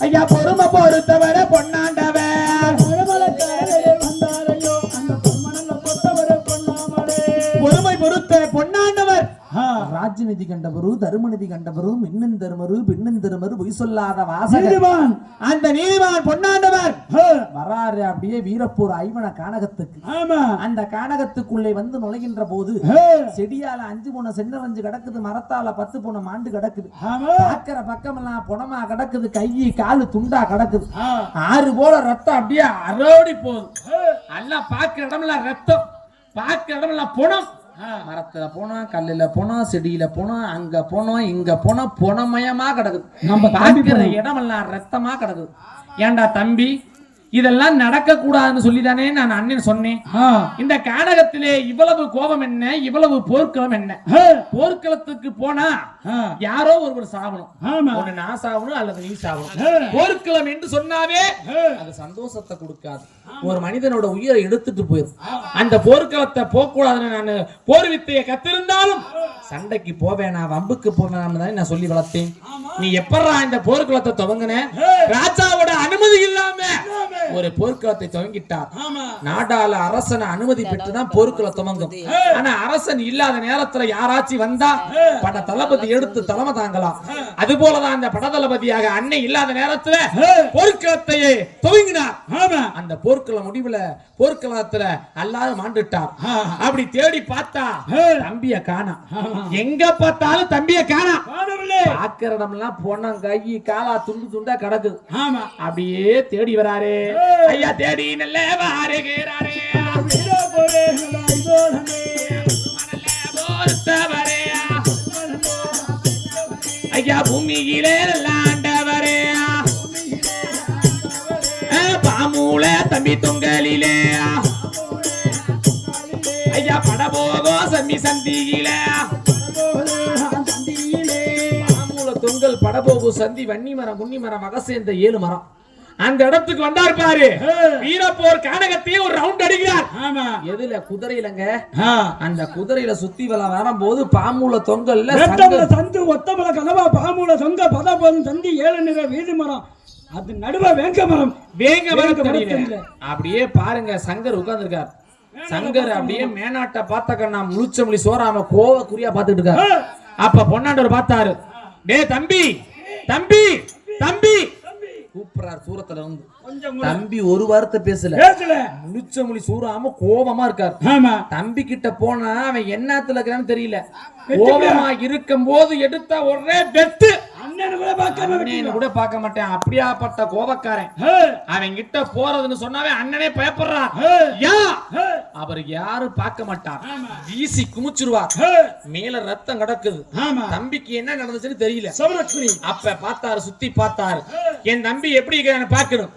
ஐயா பொறுமை பொறுத்தவர பொன்னாண்டவர் பொறுமை பொறுத்த பொன்னாண்டவர் ராஜ்யநிதி கண்டவரு தருமநிதி கண்டவரு மின்னும் தருமரு பின்னும் தருமரு பொய் சொல்லாத வாசகர் அந்த நீதிமான் பொன்னாண்டவர் வராரு அப்படியே வீரப்பூர் ஐவன கானகத்துக்கு. அந்த கானகத்துக்குள்ளே வந்து நுழைகின்ற போது செடியால 5 போன சென்னரஞ்சு கிடக்குது, மரத்தால 10 போன மாண்டு கிடக்குது, பாக்கிற பக்கமெல்லாம் புணமா கிடக்குது, கையி காலு துண்டா கிடக்குது, 6 போல ரத்தம் அப்படியே அரோடி போகுது. எல்லாம் பாக்குற இடம்லாம் ரத்தம், பாக்குற இடம்லாம் புணம். மரத்துல போனோம், கல்லுல போனோம், செடியில போனோம், அங்க போனோம், இங்க போனோம், புனமயமா கிடக்குது. நம்ம பாக்குற இடமெல்லாம் ரத்தமா கிடக்குது. ஏண்டா தம்பி, இதெல்லாம் நடக்க கூடாதுன்னு சொல்லிதானே நான் அண்ணன் சொன்னேன். இந்த கானகத்திலே இவ்வளவு கோபம் என்ன, இவ்வளவு போர்க்களம் என்ன? போர்க்களத்துக்கு போனா யாரோ ஒருவர் சாவணும், ஒண்ணு நான் சாவணும் அல்லது நீ சாவணும். போர்க்களம் என்று சொன்னாவே அது சந்தோஷத்தை கொடுக்காது, ஒரு மனிதனோட உயிரை எடுத்துட்டு போயிடும். அந்த போர்க்களத்தை போகக்கூடாதுன்னு நான் போர் வித்தையை கத்திருந்தாலும் சண்டைக்கு போவேனா, வம்புக்கு போவேனான்னு தான் நான் சொல்லி வளர்த்தேன். நீ எப்பறா இந்த போர்க்களத்தை துவங்கின? ராஜாவோட அனுமதி இல்லாம ஒரு போர்க்களத்தை துவங்கிட்டார். நாடால அரசன அனுமதி பெற்றுதான் போர்க்கள துவங்கும். ஆனா அரசன் இல்லாத நேரத்துல யாராச்சும் வந்தா பட தளபதி எடுத்து தலைமை தாங்கலாம். அது போலதான் அந்த பட தளபதியாக அன்னை இல்லாத நேரத்துல போர்க்களத்தை துவங்கினார். அந்த போர்க்கள முடிவுல போர்க்களத்துல எல்லாரும் மாண்டுட்டார். அப்படி தேடி பார்த்தா தம்பிய காணா, எங்க பார்த்தாலும் தம்பிய காணா. பாக்குற இடம்லாம் போன கை காலா துண்டு துண்டா கிடக்குது. அப்படியே தேடி வராரு. ஐயா தேடி நல்ல வாருகிறாரே, ஐயா பூமியிலே ஆண்டவரே, பாமூல தம்பி தொங்கலிலே, ஐயா படபோகோ சம்மி சந்தியிலே, பாமூல தொங்கல் படபோகு சந்தி வன்னி மரம் குன்னி மரம் மகசேர்ந்த 7 மரம். அந்த இடத்துக்கு வந்தார் பாரு. வீரப்போர் கானகத்தையே ஒரு ரவுண்ட் அடிக்கிறார். எதுல? குதிரையிலங்க. அந்த குதிரையில சுத்தி வரும்போது பாமூல தொங்கல்ல சந்து ஒத்தமல கலவா பாமூல தொங்க பதபம் சந்தி 7 நிற வீதி மரம், அது நடுவ வேங்க மரம். வேங்க மரம் அப்படியே பாருங்க. சங்கர் உட்கார்ந்துருக்கார். சங்கர் அப்படியே மேனாட்ட பார்த்த கண்ணா முழுச்சமொழி சோறாம கோவ குறியா பாத்துட்டு இருக்காரு. அப்ப பொன்னாண்டவர் பார்த்தாரு. டே தம்பி தம்பி தம்பி கூப்பிடுறார் தூரத்துல வந்து. தம்பி ஒரு வார்த்தை பேசல, முழிச்ச மொழி சூறாம கோபமா இருக்காரு. தம்பி கிட்ட போனா அவன் என்னத்துல இருக்கான்னு தெரியல. கோபமா இருக்கும் போது எடுத்த ஒரே வெட்டு. அண்ணன் கூட பார்க்க மாட்டேன், அப்படியாப்பட்ட கோபக்காரன். அவன் கிட்ட போறதுன்னு சொன்னாவே அண்ணனே பயப்படுறான். அவர் யாரும் பார்க்க மாட்டார், வீசி குமிச்சிருவார். மேல ரத்தம் கிடக்குது. தம்பிக்கு என்ன நடந்துச்சுன்னு தெரியல. அப்ப பார்த்தாரு, சுத்தி பார்த்தாரு. என் தம்பி எப்படி பார்க்கணும்.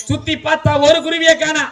சுத்தி பார்த்தா ஒரு குருவியை காணா.